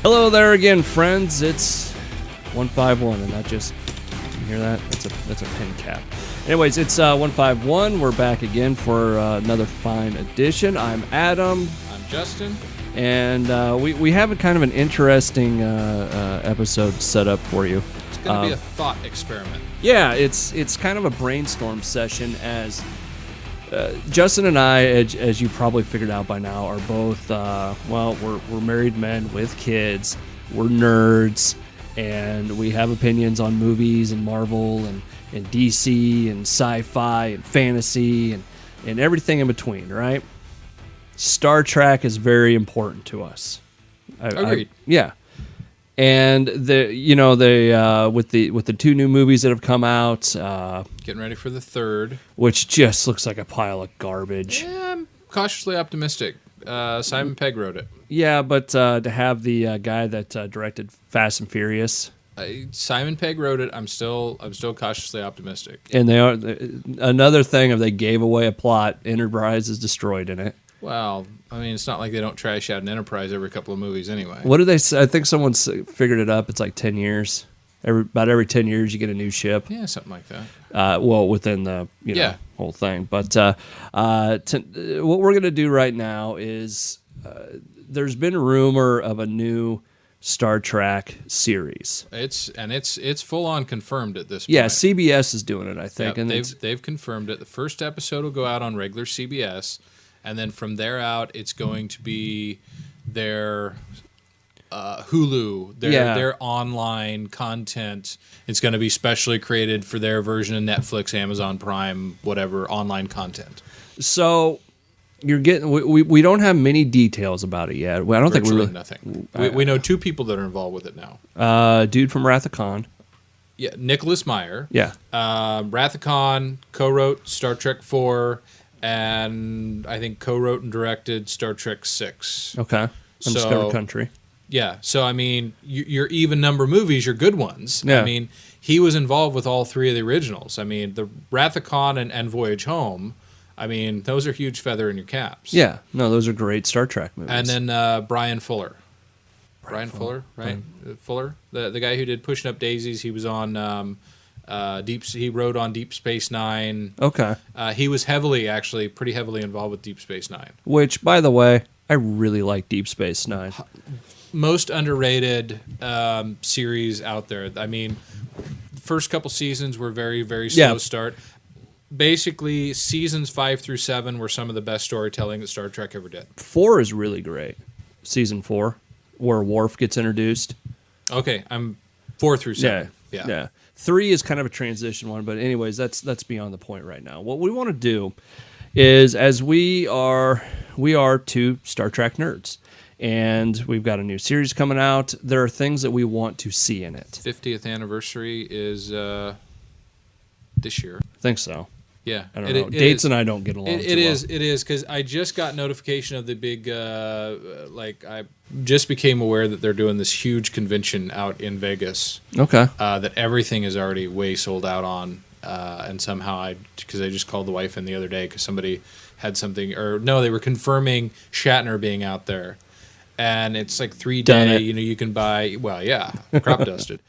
Hello there again, friends. It's 151, and that just, you hear that? That's a pin cap. Anyways, it's 151. We're back again for another fine edition. I'm Adam. I'm Justin. And we have a kind of an interesting episode set up for you. It's going to be a thought experiment. Yeah, it's kind of a brainstorm session as Justin and I, as you probably figured out by now, are both, we're married men with kids. We're nerds, and we have opinions on movies and Marvel and DC and sci-fi and fantasy and everything in between, right? Star Trek is very important to us. Agreed. Yeah. And with the two new movies that have come out, Getting ready for the third, which just looks like a pile of garbage. Yeah, I'm cautiously optimistic. Simon Pegg wrote it. Yeah, but to have the guy that directed Fast and Furious, Simon Pegg wrote it. I'm still cautiously optimistic. and they are another thing. If they gave away a plot, Enterprise is destroyed in it. Well, I mean, it's not like they don't trash out an Enterprise every couple of movies anyway. What do they say? I think someone's figured it up. It's like 10 years. About every 10 years, you get a new ship. Yeah, something like that. Within the whole thing. But what we're gonna do right now is there's been rumor of a new Star Trek series. It's full on confirmed at this point. Yeah, CBS is doing it, I think. Yep, And they've confirmed it. The first episode will go out on regular CBS, and then from there out, it's going to be their Hulu, their online content. It's going to be specially created for their version of Netflix, Amazon Prime, whatever online content. So you're getting we don't have many details about it yet. I don't think we really nothing. We know two people that are involved with it now. Dude from Wrath of Khan. Yeah, Nicholas Meyer. Yeah. Wrath of Khan co-wrote Star Trek IV, and I think co-wrote and directed Star Trek VI. Okay. Undiscovered Country. Yeah, so I mean, your even number movies, your good ones. Yeah. I mean, he was involved with all three of the originals. I mean, the Wrath of Khan and Voyage Home. I mean, those are huge feather in your caps. Yeah, no, those are great Star Trek movies. And then Brian Fuller. Brian Fuller, right? Fuller, the guy who did Pushing Up Daisies. He was on He wrote on Deep Space Nine. Okay. He was pretty heavily involved with Deep Space Nine. Which, by the way, I really like Deep Space Nine. Most underrated series out there. I mean, the first couple seasons were very, very slow start. Basically, seasons 5 through 7 were some of the best storytelling that Star Trek ever did. 4 is really great. Season 4, where Worf gets introduced. Okay, I'm 4 through 7. Yeah. 3 is kind of a transition one, but anyways, that's beyond the point right now. What we want to do is, as we are two Star Trek nerds, and we've got a new series coming out. There are things that we want to see in it. 50th anniversary is this year. I think so. Yeah, I don't know. Dates and I don't get along. It is because I just got notification of the big. I just became aware that they're doing this huge convention out in Vegas. Okay. That everything is already way sold out on, and somehow because I just called the wife in the other day because somebody had something, or no, they were confirming Shatner being out there, and it's like 3-day. You can buy. Well, yeah, crop dusted.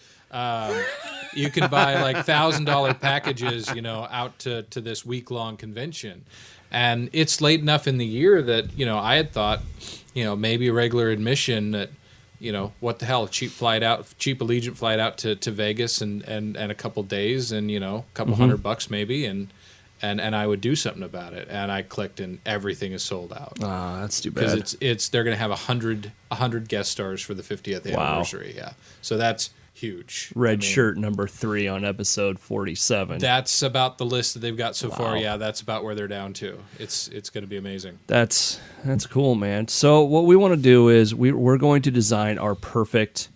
You can buy like $1,000 packages, out to this week-long convention. And it's late enough in the year that, I had thought, maybe a regular admission that, what the hell, cheap Allegiant flight out to Vegas and a couple days and, a couple $100 maybe and I would do something about it. And I clicked and everything is sold out. Ah, that's too bad. Because they're going to have 100 guest stars for the 50th anniversary. Yeah. So that's huge. Red shirt number 3 on episode 47. That's about the list that they've got so far. Yeah, that's about where they're down to. It's going to be amazing. That's cool, man. So what we want to do is we're going to design our perfect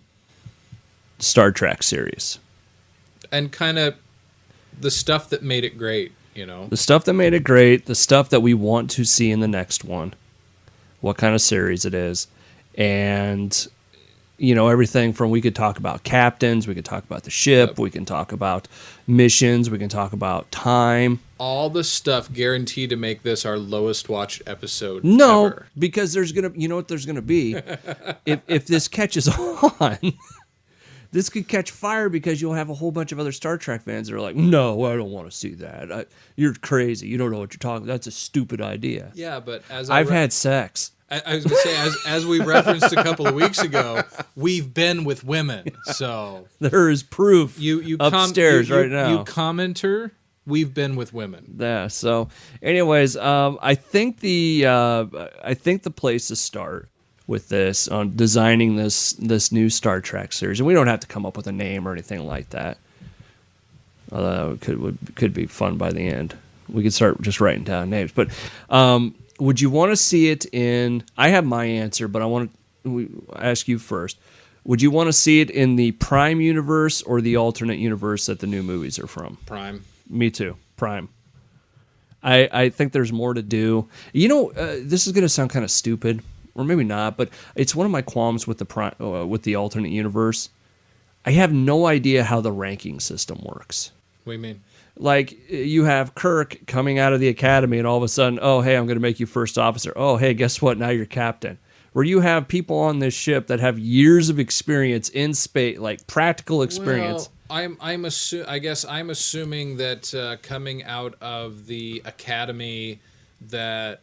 Star Trek series. And kind of the stuff that made it great, The stuff that made it great, the stuff that we want to see in the next one. What kind of series it is. And everything from, we could talk about captains, we could talk about the ship, we can talk about missions, we can talk about time, all the stuff guaranteed to make this our lowest watched episode No, ever. because you know what there's gonna be if this catches on. This could catch fire because you'll have a whole bunch of other Star Trek fans that are like, no, I don't want to see that. You're crazy. You don't know what you're talking. That's a stupid idea. Yeah, but as I've had sex. I was going to say, as we referenced a couple of weeks ago, we've been with women. So There is proof you upstairs right now. You commenter, we've been with women. Yeah. So, anyways, I think the place to start with this on designing this new Star Trek series, and we don't have to come up with a name or anything like that. Although it could be fun by the end. We could start just writing down names, but. Would you want to see it in? I have my answer, but I want to ask you first. Would you want to see it in the Prime universe or the alternate universe that the new movies are from? Prime. Me too. Prime. I think there's more to do. You know, this is going to sound kind of stupid, or maybe not, but it's one of my qualms with the alternate universe. I have no idea how the ranking system works. What do you mean? Like, you have Kirk coming out of the academy, and all of a sudden, oh, hey, I'm going to make you first officer. Oh, hey, guess what? Now you're captain. Where you have people on this ship that have years of experience in space, like practical experience. Well, I guess I'm assuming that coming out of the academy, that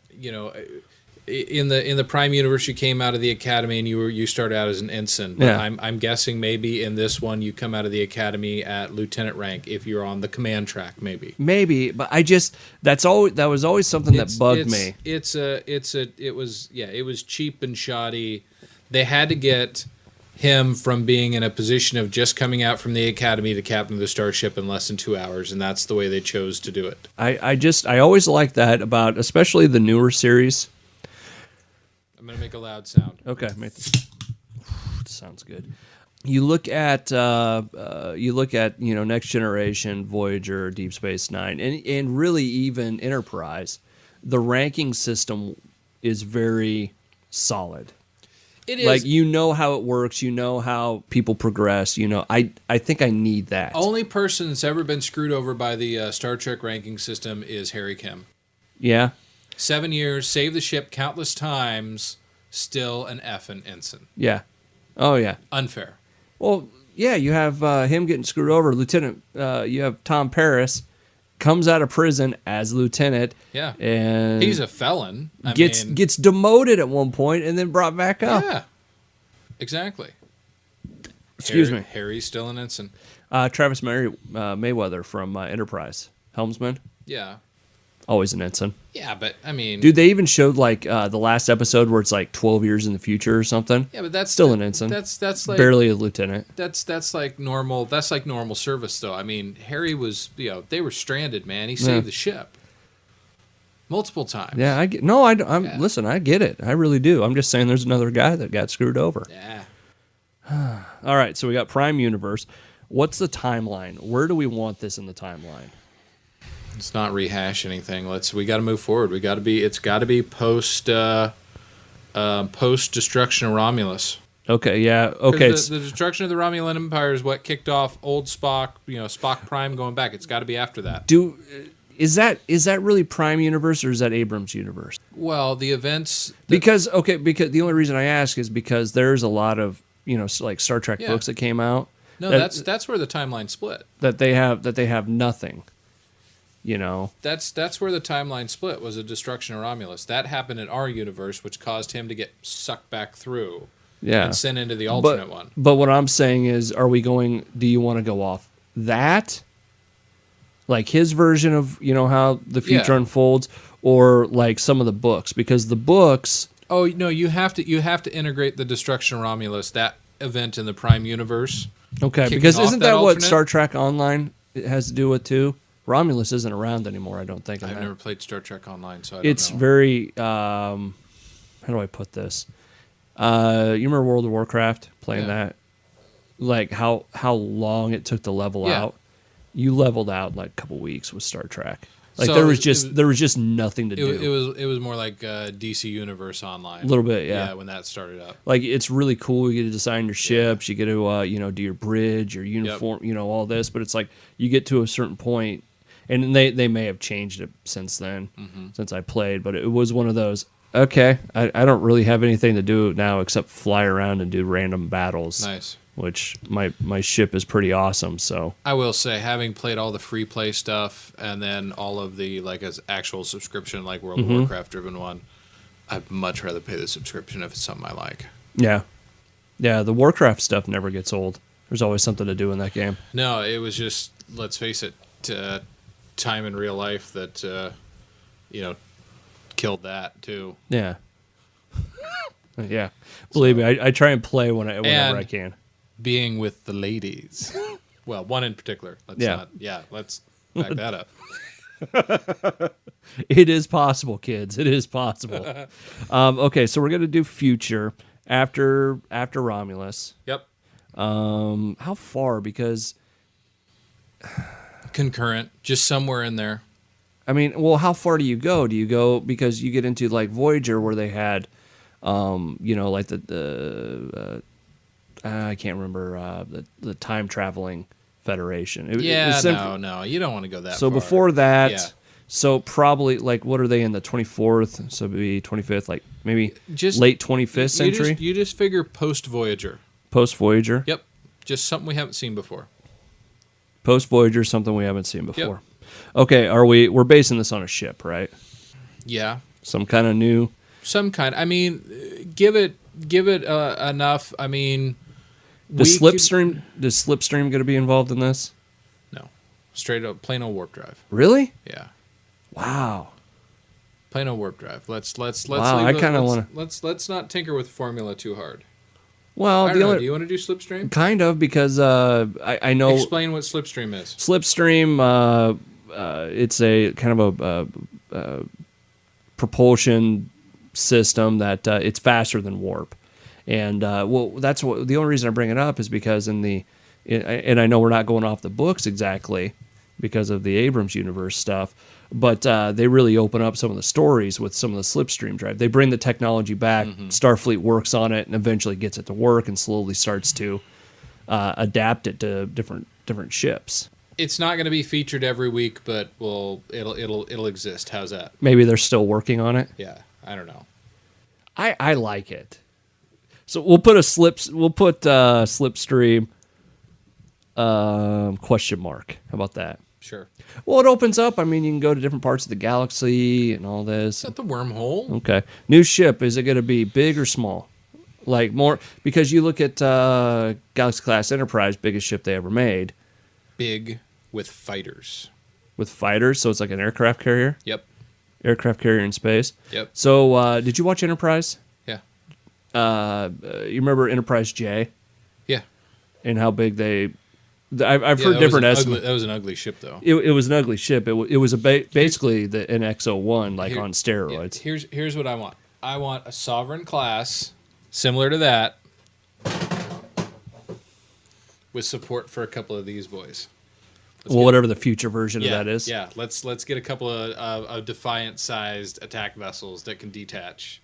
in the Prime universe, you came out of the academy and you started out as an ensign. But Yeah. I'm guessing maybe in this one you come out of the academy at lieutenant rank if you're on the command track, maybe. Maybe, but that was always something that bugged me. It was cheap and shoddy. They had to get him from being in a position of just coming out from the academy to captain of the starship in less than 2 hours, and that's the way they chose to do it. I always like that about, especially the newer series. I'm gonna make a loud sound. Okay, sounds good. You look at Next Generation, Voyager, Deep Space Nine, and really even Enterprise. The ranking system is very solid. It is. Like, you know how it works. You know how people progress. I think I need that. Only person that's ever been screwed over by the Star Trek ranking system is Harry Kim. Yeah. 7 years, saved the ship countless times, still an effing ensign. Yeah. Oh, yeah. Unfair. Well, yeah, you have him getting screwed over. Lieutenant, you have Tom Paris, comes out of prison as lieutenant. Yeah. And he's a felon. Gets demoted at one point and then brought back up. Yeah. Exactly. Excuse me. Harry's still an ensign. Travis Mayweather from Enterprise. Helmsman. Yeah. Always an ensign. Yeah, but I mean, dude, they even showed like the last episode where it's like 12 years in the future or something. Yeah, but that's still an ensign. That's like barely a lieutenant. That's like normal. That's like normal service, though. I mean, Harry was, they were stranded, man. He saved the ship multiple times. Yeah, I get. No, listen. I get it. I really do. I'm just saying, there's another guy that got screwed over. Yeah. All right, so we got Prime Universe. What's the timeline? Where do we want this in the timeline? Let's not rehash anything. We got to move forward. It's got to be post destruction of Romulus. Okay, yeah. Okay. The destruction of the Romulan Empire is what kicked off old Spock, Spock Prime going back. It's got to be after that. Is that really Prime Universe or is that Abrams Universe? Well, the events because the only reason I ask is because there's a lot of, like Star Trek books that came out. No, that's where the timeline split. That they have nothing. That's where the timeline split, was a destruction of Romulus. That happened in our universe, which caused him to get sucked back through. Yeah. And sent into the alternate one. But what I'm saying is, do you want to go off that? Like his version of, how the future unfolds, or like some of the books? Because the books. Oh no, you have to integrate the destruction of Romulus, that event in the Prime universe. Okay, because isn't that what Star Trek Online has to do with too? Romulus isn't around anymore, I don't think. I've never played Star Trek Online, so I don't know. It's very, how do I put this? You remember World of Warcraft, playing that? Like how long it took to level out? You leveled out in like a couple weeks with Star Trek. Like so there was just nothing to do. It was more like DC Universe Online. A little bit, yeah. Yeah, when that started up. Like it's really cool. You get to design your ships. You get to do your bridge, your uniform. All this. But it's like you get to a certain point, And they may have changed it since then, since I played, but it was one of those, okay, I don't really have anything to do now except fly around and do random battles. Nice. Which my ship is pretty awesome, so. I will say, having played all the free play stuff and then all of the like as actual subscription, like World of Warcraft driven one, I'd much rather pay the subscription if it's something I like. Yeah. Yeah, the Warcraft stuff never gets old. There's always something to do in that game. No, it was just, let's face it, time in real life that, killed that too. Yeah. Yeah. Believe me, I try and play whenever I can. Being with the ladies. Well, one in particular. Let's back that up. It is possible, kids. It is possible. Okay, so we're going to do future after Romulus. Yep. How far? Because concurrent, just somewhere in there. I mean, well, how far do you go? Do you go because you get into like Voyager where they had, like the I can't remember the time traveling Federation. No, you don't want to go that far. So before that, yeah. So probably like what are they in the 24th? So it'd be 25th, like maybe just late 25th century. You just figure post Voyager. Post Voyager. Yep, just something we haven't seen before. Post Voyager, something we haven't seen before. Yep. Okay, we're basing this on a ship, right? Yeah. Some kind of new. Some kind. I mean, give it enough. I mean, Is Slipstream going to be involved in this? No, straight up plain old warp drive. Really? Yeah. Wow. Plain old warp drive. Let's. Wow, I kind of want to. Let's not tinker with formula too hard. Well, do you want to do Slipstream? Kind of, because I know. Explain what Slipstream is. Slipstream, it's a kind of a propulsion system that it's faster than warp, and that's what the only reason I bring it up is because and I know we're not going off the books exactly because of the Abrams universe stuff. But they really open up some of the stories with some of the Slipstream drive. They bring the technology back. Starfleet works on it and eventually gets it to work and slowly starts to adapt it to different ships. It's not going to be featured every week, but it'll exist. How's that? Maybe they're still working on it. Yeah, I don't know. I like it. So we'll put Slipstream question mark. How about that? Sure. Well, it opens up. I mean, you can go to different parts of the galaxy and all this. Is that the wormhole? Okay. New ship, is it going to be big or small? Like more, because you look at Galaxy Class Enterprise, biggest ship they ever made. Big with fighters. With fighters, so it's like an aircraft carrier? Yep. Aircraft carrier in space? Yep. So did you watch Enterprise? Yeah. You remember Enterprise J? Yeah. And how big I've heard different estimates. That was an ugly ship, though. It was an ugly ship. It was basically the NX-01, like on steroids. Yeah, here's what I want. I want a Sovereign class similar to that, with support for a couple of these boys. Whatever the future version of that is. Yeah, let's get a couple of Defiant-sized attack vessels that can detach.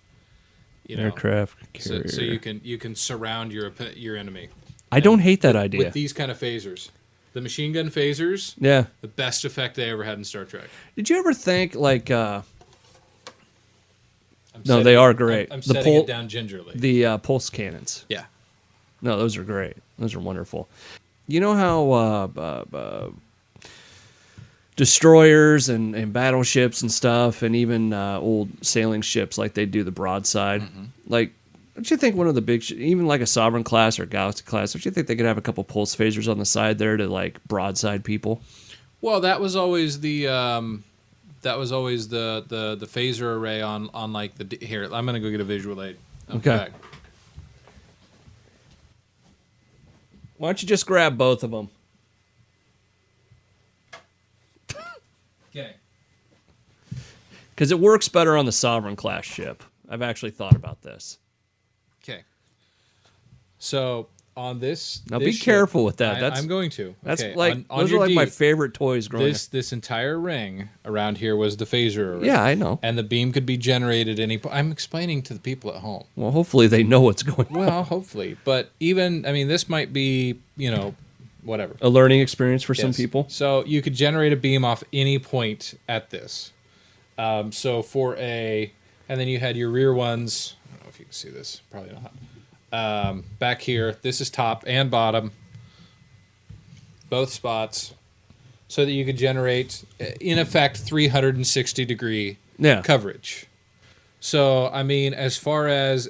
Aircraft carrier. So you can surround your enemy. I don't hate that idea. With these kind of phasers. The machine gun phasers, yeah, the best effect they ever had in Star Trek. Did you ever think, like... no, they are great. I'm setting it down gingerly. The pulse cannons. Yeah. No, those are great. Those are wonderful. You know how destroyers and battleships and stuff, and even old sailing ships, like they do the broadside, like... Don't you think one of the big, even like a Sovereign class or Galaxy class, don't you think they could have a couple pulse phasers on the side there to like broadside people? Well, that was always the phaser array on like the here. I'm gonna go get a visual aid. Okay. Back. Why don't you just grab both of them? Okay. Because it works better on the Sovereign class ship. I've actually thought about this. Okay. So on this, now be careful with that. I'm going to. That's okay. like on those are like my favorite toys growing up. This entire ring around here was the phaser array. Yeah, I know. And the beam could be generated I'm explaining to the people at home. Well, hopefully they know what's going on. Well, hopefully, but even this might be whatever. A learning experience for some Yes. people. So you could generate a beam off any point at this. So for and then you had your rear ones. I don't know if you can see this. Probably not. Back here, this is top and bottom, both spots, so that you could generate, in effect, 360 degree Yeah. coverage. So I mean, as far as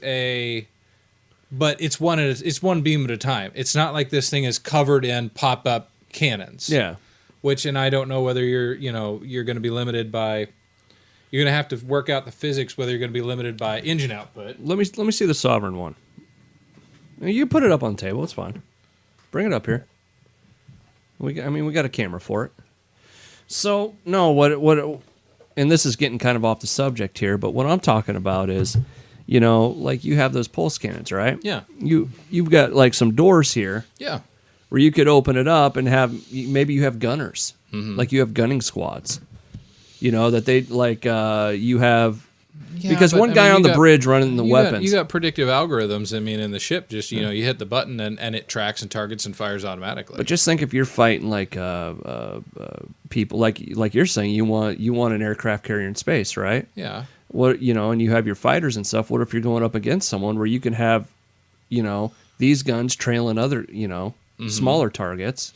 but it's one beam at a time. It's not like this thing is covered in pop up cannons. Yeah. And I don't know whether you're going to be limited by. You're going to have to work out the physics whether you're going to be limited by engine output. Let me see the Sovereign one. You can put it up on the table. It's fine. Bring it up here. We got a camera for it. So no, and this is getting kind of off the subject here, but what I'm talking about is, like you have those pulse cannons, right? Yeah. You've got like some doors here Yeah. where you could open it up and maybe you have gunners, like you have gunning squads. That they like you have. Because one guy on the bridge running the weapons. You got predictive algorithms. I mean, in the ship, just you hit the button and it tracks and targets and fires automatically. But just think if you're fighting like people like you're saying you want an aircraft carrier in space, right? Yeah. What and you have your fighters and stuff. What if you're going up against someone where you can have, these guns trailing other smaller targets?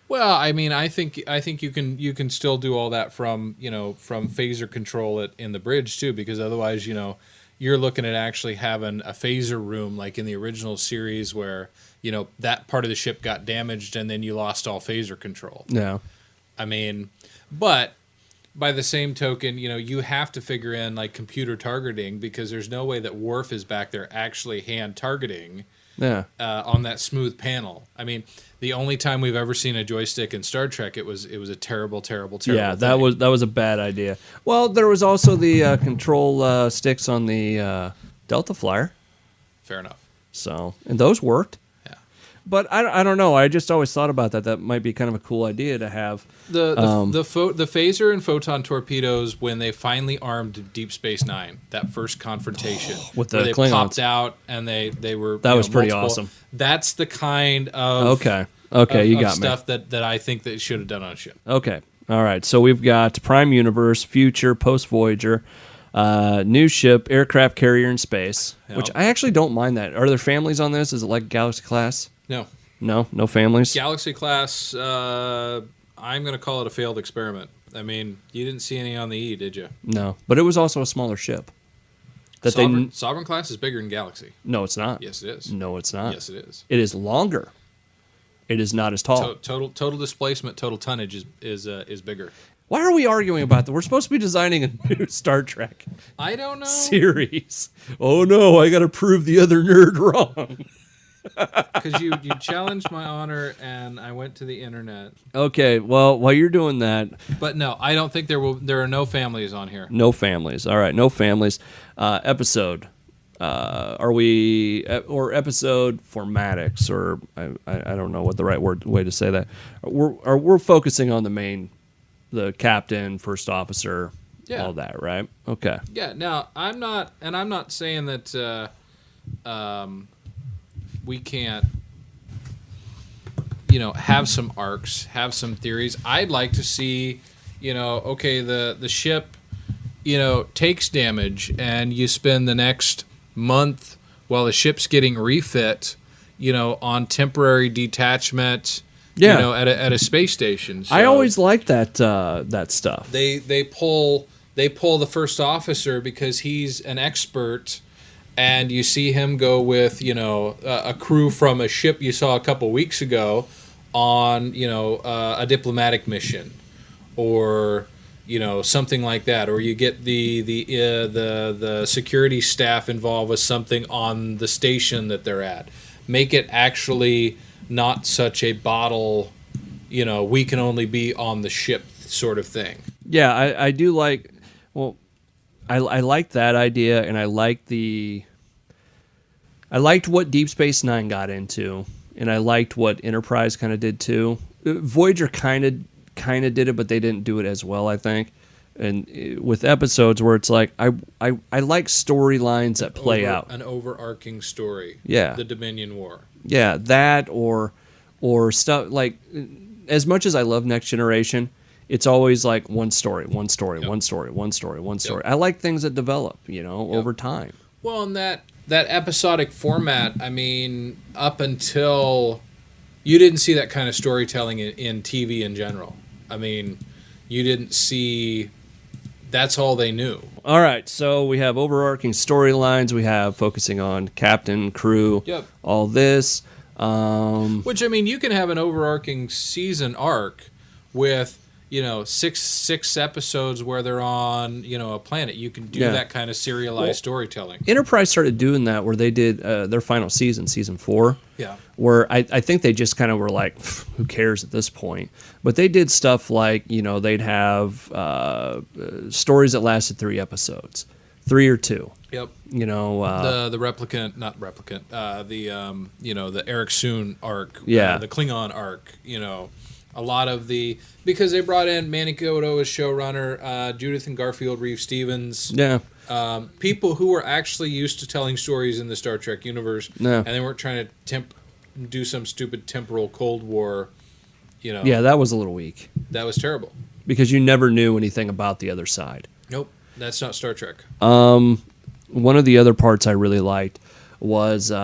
Well, I mean, I think you can still do all that from phaser control in the bridge too, because otherwise you're looking at actually having a phaser room like in the original series where that part of the ship got damaged and then you lost all phaser control. Yeah. I mean, but by the same token, you have to figure in like computer targeting because there's no way that Worf is back there actually hand targeting. Yeah. On that smooth panel. I mean, the only time we've ever seen a joystick in Star Trek, it was a terrible Yeah, that thing. was a bad idea. Well, there was also the control sticks on the Delta Flyer. Fair enough. So, and those worked. Yeah. But I don't know. I just always thought about that. That might be kind of a cool idea to have. The phaser and photon torpedoes when they finally armed Deep Space Nine, that first confrontation With the where they Klingons. popped out and they were That was pretty multiple. awesome. That's the kind of Okay, you got me. stuff that I think that it should have done on a ship. Okay. All right. So we've got Prime Universe, Future, Post Voyager, new ship, aircraft carrier in space, Yep. which I actually don't mind that. Are there families on this? Is it like Galaxy class? No. No families? Galaxy class, I'm going to call it a failed experiment. I mean, you didn't see any on the E, did you? No. But it was also a smaller ship. Sovereign class is bigger than Galaxy. No, it's not. Yes, it is. No, it's not. Yes, it is. It is longer. It is not as tall. Total displacement, total tonnage is bigger. Why are we arguing about that? We're supposed to be designing a new Star Trek I don't know. series. Oh no, I got to prove the other nerd wrong. Because you challenged my honor, and I went to the internet. Okay, well, while you're doing that, But no, I don't think there are no families on here. no families. All right, no families. Episode. Are we or episode formatics or I don't know what the right way to say that. We're focusing on the captain, first officer, Yeah. all that, right? Okay. Yeah. Now I'm not saying that we can't have some arcs, have some theories. I'd like to see okay, the ship takes damage and you spend the next month while the ship's getting refit on temporary detachment Yeah. at a space station. So I always liked that stuff. they pull the first officer because he's an expert, and you see him go with a crew from a ship you saw a couple weeks ago on a diplomatic mission or something like that, or you get the security staff involved with something on the station that they're at. Make it actually not such a bottle, we can only be on the ship sort of thing. Yeah, I do like. Well, I like that idea, and I liked what Deep Space Nine got into, and I liked what Enterprise kind of did too. Voyager kind of did it, but they didn't do it as well, I think. And with episodes where it's like I like storylines that play out, an overarching story. Yeah. The Dominion War. yeah, that or or stuff like. As much as I love Next Generation, it's always like one story, one story, Yep. one story, one story, one story. Yep. I like things that develop, over time. Well, in that episodic format, I mean, up until you didn't see that kind of storytelling in TV in general. I mean, you didn't see. That's all they knew. All right, so we have overarching storylines. We have focusing on captain, crew, Yep. all this. Which, I mean, you can have an overarching season arc with, six episodes where they're on, a planet. You can do Yeah. that kind of serialized storytelling. Enterprise started doing that where they did their final season 4. Yeah. Where I think they just kind of were like, who cares at this point? But they did stuff like, they'd have stories that lasted 3 episodes, 3 or 2. Yep. The replicant, not replicant, the Eric Soon arc, Yeah. the Klingon arc, a lot of because they brought in Manny Coto as showrunner, Judith and Garfield Reeve Stevens, Yeah. people who were actually used to telling stories in the Star Trek universe, Yeah. and they weren't trying to do some stupid temporal Cold War, Yeah, that was a little weak that was terrible. because you never knew anything about the other side. Nope, that's not Star Trek. One of the other parts I really liked was, and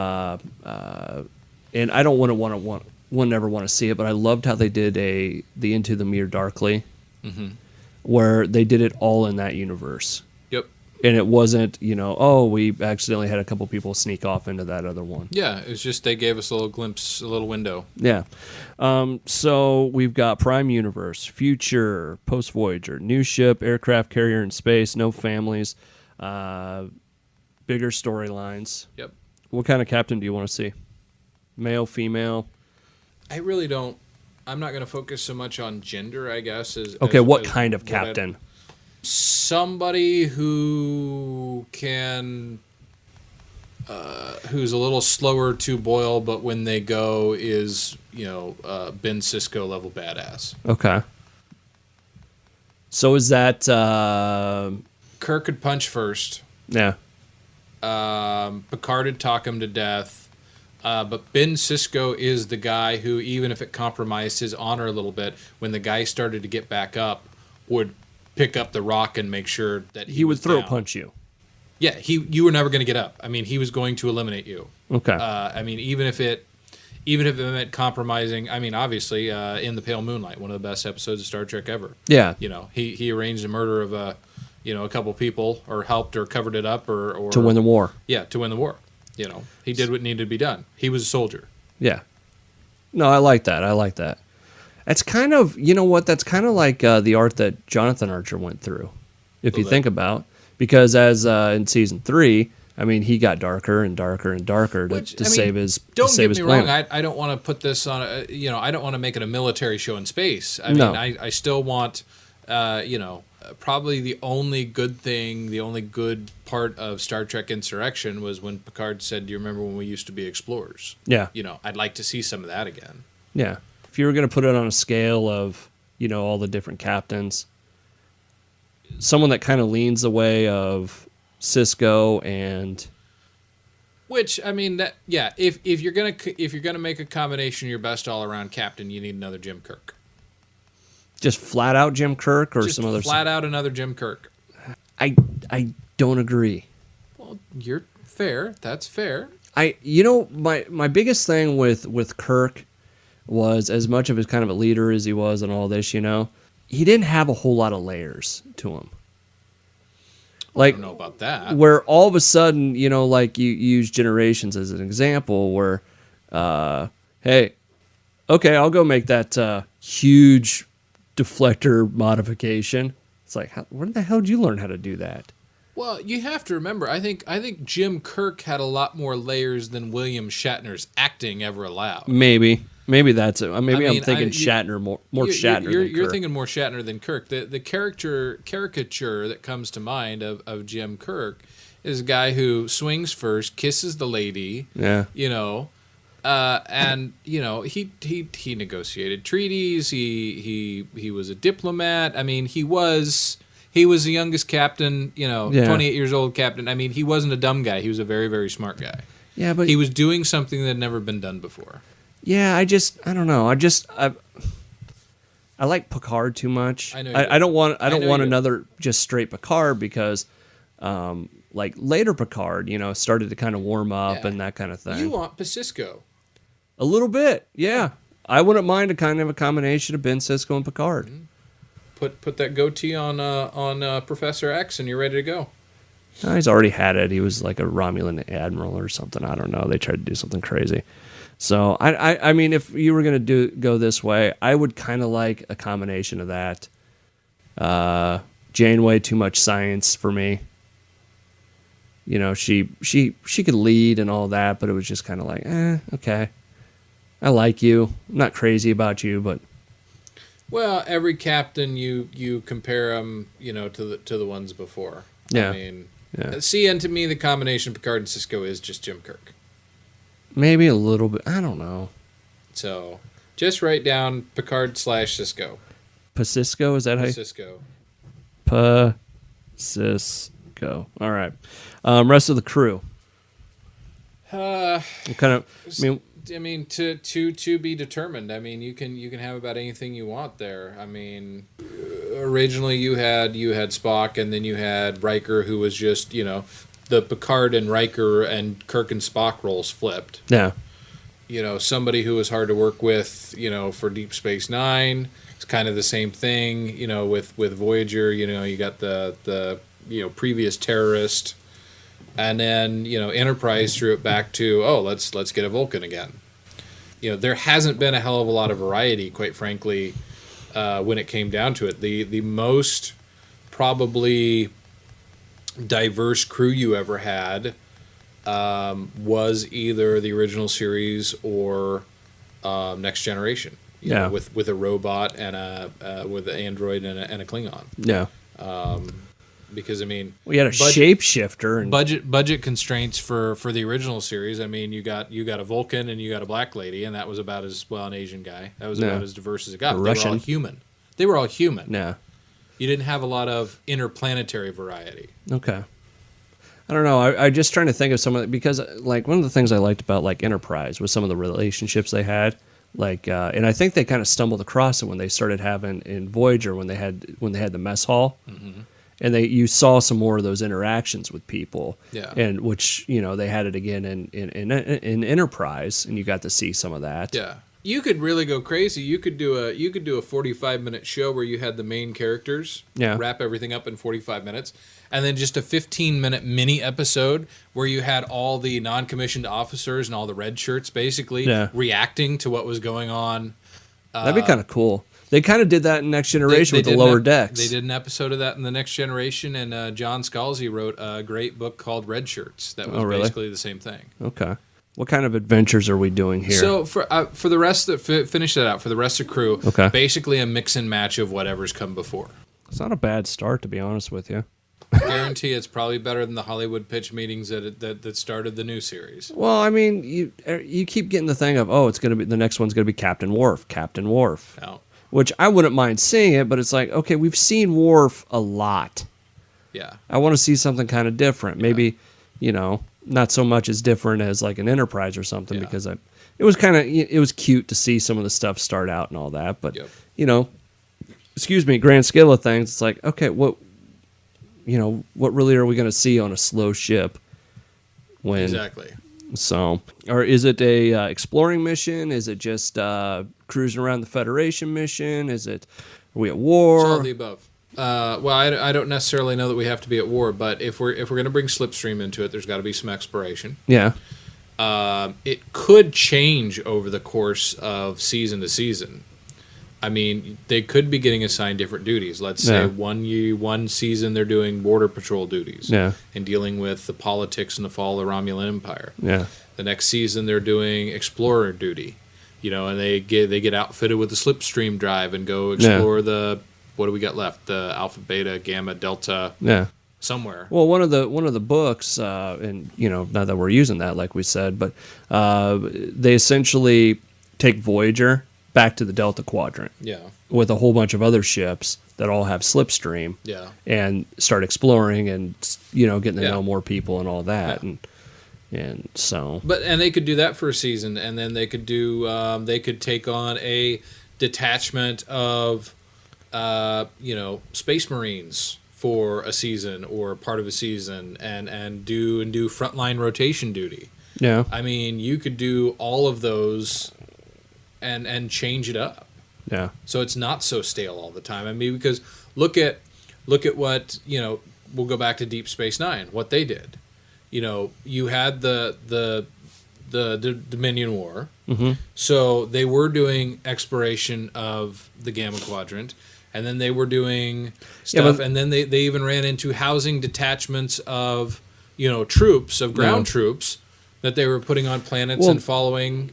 I don't wouldn't ever want to see it, but I loved how they did the Into the Mirror Darkly, where they did it all in that universe, Yep. and it wasn't we accidentally had a couple people sneak off into that other one. Yeah, it was just they gave us a little glimpse, a little window. Yeah. So we've got Prime Universe, Future, Post Voyager, new ship, aircraft carrier in space, no families, bigger storylines. Yep. What kind of captain do you want to see? Male, female? I really don't. I'm not going to focus so much on gender, I guess. What kind of captain? Somebody who can, who's a little slower to boil, but when they go is, Ben Sisko level badass. Okay. So is that, Kirk could punch first. yeah. Picard would talk him to death. But Ben Sisko is the guy who, even if it compromised his honor a little bit, when the guy started to get back up, would pick up the rock and make sure that He would was throat down. punch you. Yeah, you were never going to get up. I mean, he was going to eliminate you. Okay. I mean, even if it meant compromising. I mean, obviously, in the Pale Moonlight, one of the best episodes of Star Trek ever. Yeah. He arranged the murder of a couple people, or helped or covered it up, or To win the war. Yeah, to win the war. He did what needed to be done. He was a soldier. Yeah. No, I like that. That's kind of, that's kind of like the art that Jonathan Archer went through, if you think about. Because as in season 3, I mean, he got darker and darker and darker to save his Don't to save get his me planet. wrong. I don't want to put this on. I don't want to make it a military show in space. I No. mean, I still want. Probably the only good thing, the only good part of Star Trek Insurrection was when Picard said, "Do you remember when we used to be explorers?" Yeah. I'd like to see some of that again. Yeah. If you were going to put it on a scale of, all the different captains, someone that kind of leans the way of Sisko and Which, I mean, if you're gonna make a combination your best all around captain, you need another Jim Kirk. just flat out Jim Kirk or Just some other flat out another Jim Kirk. I don't agree. Well, you're fair. That's fair. My biggest thing with Kirk was, as much of his kind of a leader as he was and all this, he didn't have a whole lot of layers to him. I don't know about that. Where all of a sudden, like you use Generations as an example, where, hey, okay, I'll go make that huge deflector modification. It's like, where the hell did you learn how to do that? Well, you have to remember, I think Jim Kirk had a lot more layers than William Shatner's acting ever allowed. Maybe that's it. Maybe I'm thinking Shatner more Shatner than You're Kirk. thinking more Shatner than Kirk. The caricature that comes to mind of Jim Kirk is a guy who swings first, kisses the lady. Yeah. And he negotiated treaties. He was a diplomat. I mean, he was the youngest captain. 28 years old captain. I mean, he wasn't a dumb guy. He was a very, very smart guy. Yeah, but He was doing something that had never been done before. Yeah, I don't know. I like Picard too much. I know you I don't want I know you do. another just straight Picard because like later Picard, started to kind of warm up Yeah. and that kind of thing. You want Pacisco. A little bit, yeah. I wouldn't mind a kind of a combination of Ben Sisko and Picard. Put that goatee on Professor X, and you're ready to go. He's already had it. He was like a Romulan admiral or something. I don't know. They tried to do something crazy. So I mean, if you were gonna go this way, I would kind of like a combination of that. Janeway, too much science for me. She could lead and all that, but it was just kind of like, okay. I like you. I'm not crazy about you, but Well, every captain you compare them, to the ones before. Yeah. I mean, yeah, see, and to me, the combination of Picard and Cisco is just Jim Kirk. maybe a little bit. I don't know. So just write down Picard / Cisco. Pacisco, is that how you? Cisco. Pacisco. All right. Rest of the crew. What kind of? I mean, to be determined. I mean, you can have about anything you want there. I mean, originally you had Spock, and then you had Riker, who was just the Picard and Riker and Kirk and Spock roles flipped. Yeah. Somebody who was hard to work with. For Deep Space Nine, it's kind of the same thing. With Voyager, you got the previous terrorist. And then Enterprise threw it back to let's get a Vulcan again. There hasn't been a hell of a lot of variety, quite frankly, when it came down to it. The most probably diverse crew you ever had was either the original series or Next Generation. Yeah. With a robot and with an android and a Klingon. Yeah. Because I mean, We had a shapeshifter and budget constraints for the original series. I mean, you got a Vulcan and you got a black lady, and that was about as an Asian guy. That was Yeah. about as diverse as it got. A They were all Russian. human. They were all human. yeah. You didn't have a lot of interplanetary variety. Okay. I don't know. I just trying to think of some of because like one of the things I liked about like Enterprise was some of the relationships they had. Like, and I think they kind of stumbled across it when they started having in Voyager when they had the mess hall. Mm-hmm. And you saw some more of those interactions with people, Yeah. and which they had it again in Enterprise, and you got to see some of that. Yeah. You could really go crazy. You could do a 45-minute show where you had the main characters, Yeah. wrap everything up in 45 minutes, and then just a 15-minute mini episode where you had all the non-commissioned officers and all the red shirts basically Yeah. reacting to what was going on. That'd be kind of cool. They kind of did that in Next Generation with the did lower an- decks. They did an episode of that in the Next Generation, and John Scalzi wrote a great book called Red Shirts. That was Oh, really? basically the same thing. Okay. What kind of adventures are we doing here? So for the rest of finish that out for the rest of crew, Okay. basically a mix and match of whatever's come before. It's not a bad start, to be honest with you. Guarantee it's probably better than the Hollywood pitch meetings that started the new series. Well, I mean, you keep getting the thing of it's gonna be the next one's gonna be Captain Worf, Now, which I wouldn't mind seeing it, but it's like okay, we've seen Worf a lot. yeah, I want to see something kind of different. Maybe, not so much as different as like an Enterprise or something Yeah. because it was cute to see some of the stuff start out and all that, but Yep. excuse me, grand scale of things, it's like okay, what really are we going to see on a slow ship? When exactly. so, or is it a exploring mission? Is it just cruising around the Federation mission? Are we at war? It's all of the above. Well, I don't necessarily know that we have to be at war, but if we're going to bring Slipstream into it, there's got to be some exploration. Yeah, It could change over the course of season to season. I mean, they could be getting assigned different duties. Let's say Yeah. one season they're doing border patrol duties Yeah. and dealing with the politics and the fall of the Romulan Empire. yeah, The next season they're doing explorer duty, and they get outfitted with the Slipstream drive and go explore the what do we got left? The Alpha, Beta, Gamma, Delta, yeah. somewhere. Well, one of the books, and not that we're using that like we said, but they essentially take Voyager back to the Delta Quadrant Yeah, with a whole bunch of other ships that all have Slipstream, yeah. and start exploring and getting to Yeah. know more people and all that, Yeah. and And so, And they could do that for a season, and then they could do they could take on a detachment of Space Marines for a season or part of a season, and do frontline rotation duty. yeah, I mean, you could do all of those and change it up. yeah, So it's not so stale all the time. I mean, because look at what, we'll go back to Deep Space Nine, what they did. You had the Dominion War. mm-hmm. So they were doing exploration of the Gamma Quadrant, and then they were doing stuff, and then they even ran into housing detachments of, troops, of ground troops, that they were putting on planets and following,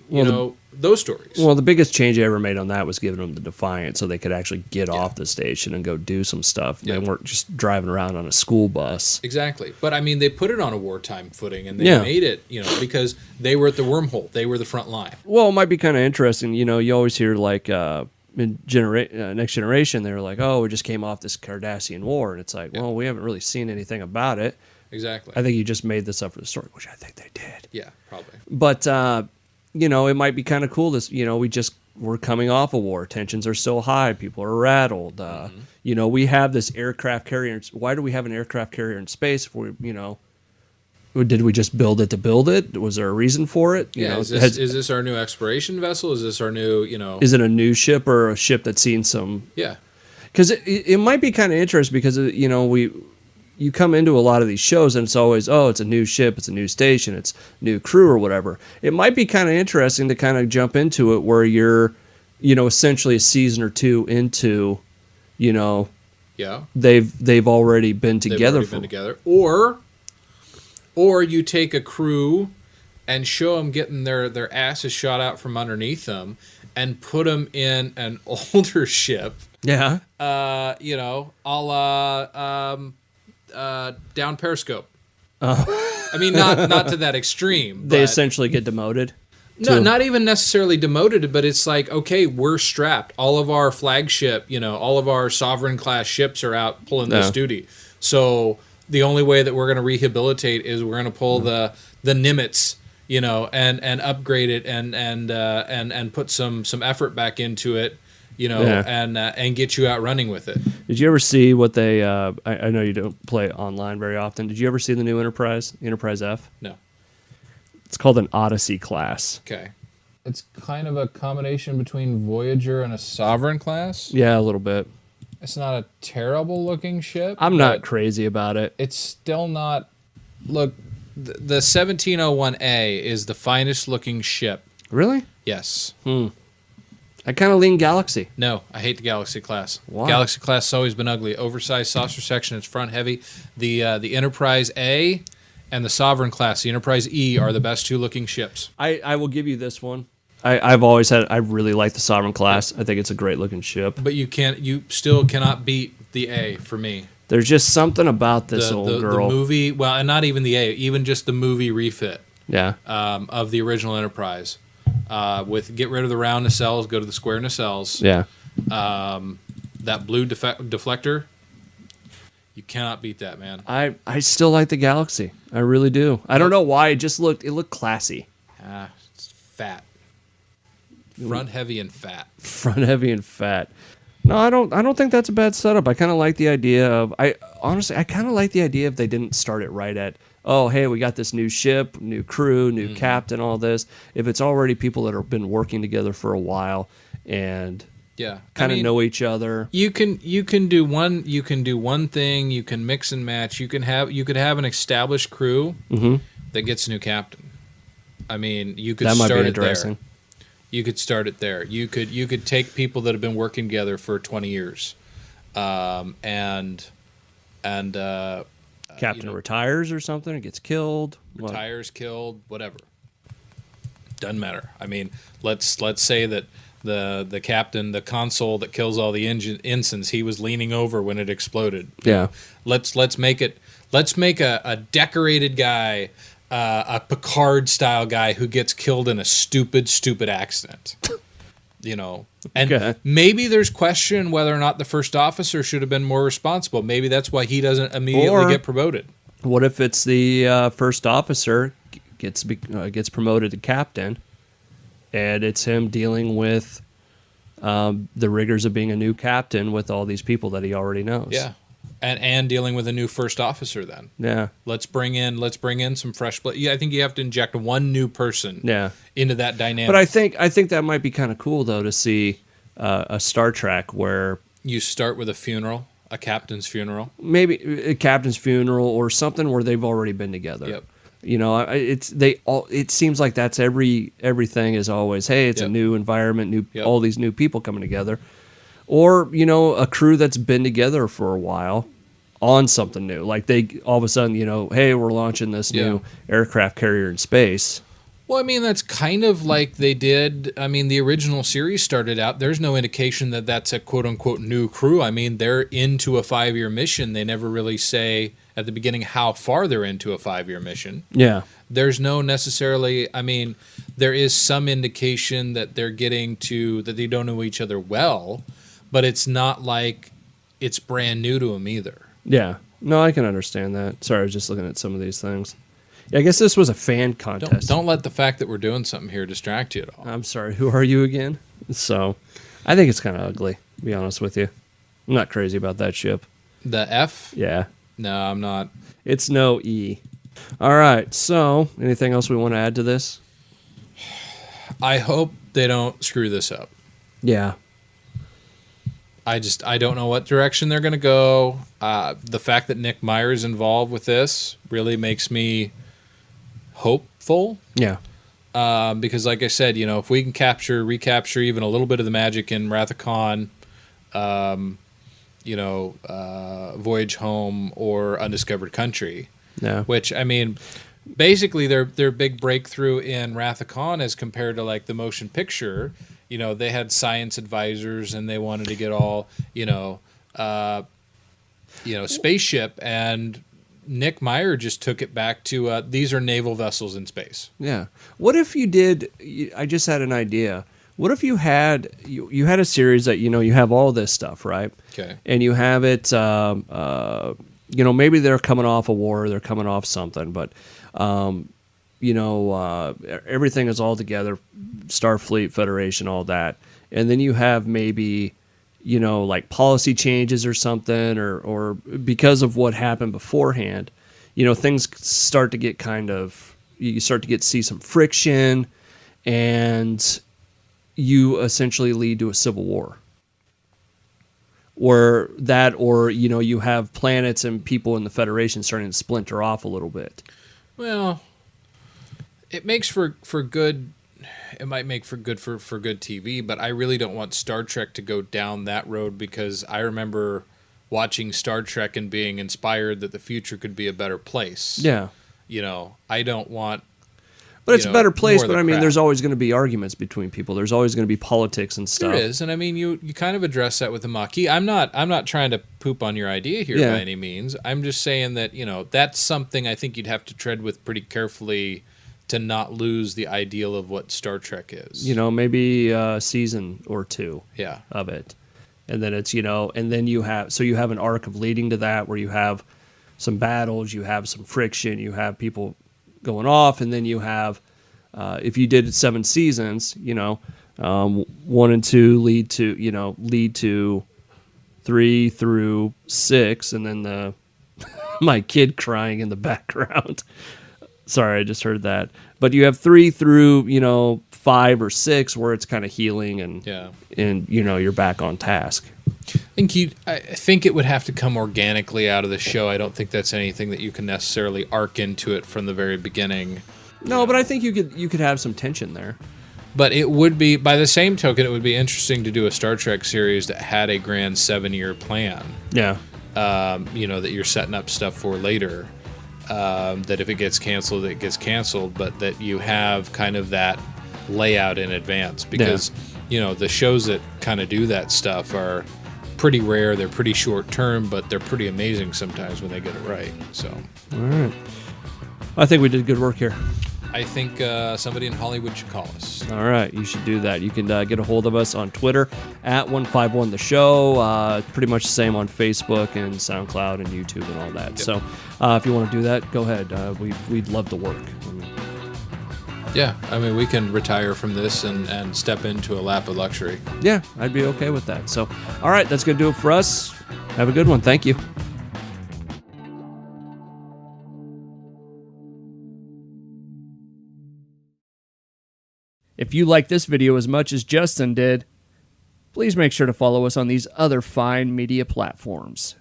those stories. Well, the biggest change they ever made on that was giving them the Defiant so they could actually get off the station and go do some stuff. Yeah. They weren't just driving around on a school bus. Exactly. But, I mean, they put it on a wartime footing, and they made it, because they were at the wormhole. They were the front line. Well, it might be kind of interesting. You always hear, like, in Next Generation, they were like, oh, we just came off this Cardassian war. And it's like, well, we haven't really seen anything about it. Exactly. I think you just made this up for the story, which I think they did. Yeah, probably. But, it might be kind of cool. We're coming off a war. Tensions are still high. People are rattled. We have this aircraft carrier. Why do we have an aircraft carrier in space? If did we just build it to build it? Was there a reason for it? Is this our new exploration vessel? Is this our new, Is it a new ship or a ship that's seen some? Yeah. Because it might be kind of interesting because, you come into a lot of these shows and it's always, it's a new ship, it's a new station, it's new crew or whatever. It might be kind of interesting to kind of jump into it where you're, essentially a season or two into, Yeah. they've already been together. Or you take a crew and show them getting their asses shot out from underneath them and put them in an older ship. Yeah. A la down Periscope. I mean, not to that extreme. They but essentially get demoted. No, not even necessarily demoted, but it's like, okay, we're strapped. All of our flagship, all of our sovereign class ships are out pulling this duty. So the only way that we're going to rehabilitate is we're going to pull the Nimitz, and upgrade it and put some effort back into it. And get you out running with it. Did you ever see what they? I know you don't play online very often. Did you ever see the new Enterprise, Enterprise F? No. It's called an Odyssey class. Okay. It's kind of a combination between Voyager and a Sovereign class. Yeah, a little bit. It's not a terrible looking ship. I'm not crazy about it. It's still not. Look, the 1701A is the finest looking ship. Really? Yes. I kind of lean Galaxy. No, I hate the Galaxy class. Why? Galaxy class has always been ugly. Oversized saucer section, it's front heavy. The Enterprise A and the Sovereign class, the Enterprise E, are the best two looking ships. I will give you this one. I really like the Sovereign class. I think it's a great looking ship. But you still cannot beat the A for me. There's just something about this old girl. The movie, well, and not even the A, even just the movie refit. Yeah. Of the original Enterprise. With get rid of the round nacelles, go to the square nacelles. Yeah. That blue deflector, you cannot beat that, man. I still like the Galaxy. I really do. I don't know why. It looked classy. It's fat. Front heavy and fat. Front heavy and fat. No, I don't think that's a bad setup. I kind of like the idea of I kind of like the idea if they didn't start it right at, oh, hey, we got this new ship, new crew, new captain, all this. If it's already people that have been working together for a while and kind of know each other. You can do one thing, you can mix and match. You could have an established crew that gets a new captain. I mean, you could start it there. You could start it there. You could take people that have been working together for 20 years, and captain retires or something, or gets killed. Killed, whatever. Doesn't matter. I mean, let's say that the captain, the console that kills all the ensigns, he was leaning over when it exploded. Yeah. Let's make a decorated guy. A Picard style guy who gets killed in a stupid accident, and maybe there's question whether or not the first officer should have been more responsible. Maybe that's why he doesn't immediately get promoted. What if it's the first officer gets promoted to captain, and it's him dealing with the rigors of being a new captain with all these people that he already knows. Yeah, and dealing with a new first officer. Then let's bring in some fresh blood. Yeah, I think you have to inject one new person. Into that dynamic. But I think that might be kind of cool though to see a Star Trek where you start with a funeral, a captain's funeral, maybe a captain's funeral or something where they've already been together. Yep. You know, it seems like that's everything is always, hey, it's a new environment, all these new people coming together. Or, you know, a crew that's been together for a while on something new. Like they all of a sudden, you know, hey, we're launching this new aircraft carrier in space. Well, I mean, that's kind of like they did. I mean, the original series started out, there's no indication that that's a quote-unquote new crew. I mean, they're into a 5-year mission. They never really say at the beginning how far they're into a 5-year mission. Yeah. There's no necessarily, I mean, there is some indication that they're getting to, that they don't know each other well, but it's not like it's brand new to them either. Yeah. No, I can understand that. Sorry, I was just looking at some of these things. Yeah, I guess this was a fan contest. Don't let the fact that we're doing something here distract you at all. I'm sorry, who are you again? So, I think it's kind of ugly, to be honest with you. I'm not crazy about that ship. The F? Yeah. No, I'm not. It's no E. All right, so anything else we want to add to this? I hope they don't screw this up. Yeah. I don't know what direction they're going to go. The fact that Nick Meyer is involved with this really makes me hopeful. Yeah. Because like I said, you know, if we can recapture even a little bit of the magic in Wrath of Khan, you know, Voyage Home or Undiscovered Country. Yeah. Which, I mean, basically their big breakthrough in Wrath of Khan as compared to like the motion picture, you know, they had science advisors and they wanted to get all, spaceship, and Nick Meyer just took it back to these are naval vessels in space. Yeah. What if you did, I just had an idea. What if you had you had a series that, you know, you have all this stuff, right? Okay. And you have it, maybe they're coming off a war, they're coming off something, but, everything is all together, Starfleet, Federation, all that. And then you have maybe, you know, like policy changes or something, or because of what happened beforehand, you know, things start to get you start to see some friction, and you essentially lead to a civil war. Or you have planets and people in the Federation starting to splinter off a little bit. Well, it makes for good. It might make for good TV, but I really don't want Star Trek to go down that road, because I remember watching Star Trek and being inspired that the future could be a better place. Yeah. You know, I don't want. But it's a better place, but I mean, there's always going to be arguments between people. There's always going to be politics and stuff. There is, and I mean, you kind of address that with the Maquis. I'm not trying to poop on your idea here by any means. I'm just saying that, you know, that's something I think you'd have to tread with pretty carefully to not lose the ideal of what Star Trek is. You know, maybe a season or two of it. And then it's, you know, and then you have an arc of leading to that where you have some battles, you have some friction, you have people going off, and then you have, if you did 7 seasons, you know, 1 and 2 lead to 3 through 6, and then my kid crying in the background. Sorry, I just heard that. But you have 3 through, you know, 5 or 6 where it's kind of healing and you know, you're back on task. I think it would have to come organically out of the show. I don't think that's anything that you can necessarily arc into it from the very beginning. No, but I think you could have some tension there. But it would be, by the same token, it would be interesting to do a Star Trek series that had a grand 7-year plan. Yeah. You know, that you're setting up stuff for later. That if it gets canceled, it gets canceled, but that you have kind of that layout in advance, because you know, the shows that kind of do that stuff are pretty rare. They're pretty short term, but they're pretty amazing sometimes when they get it right. So, all right, I think we did good work here. I think somebody in Hollywood should call us. All right, you should do that. You can get a hold of us on Twitter at 151 The Show. Pretty much the same on Facebook and SoundCloud and YouTube and all that. Yep. So if you want to do that, go ahead. We'd love to work. Yeah, I mean, we can retire from this and step into a lap of luxury. Yeah, I'd be okay with that. So, all right, that's going to do it for us. Have a good one. Thank you. If you like this video as much as Justin did, please make sure to follow us on these other fine media platforms.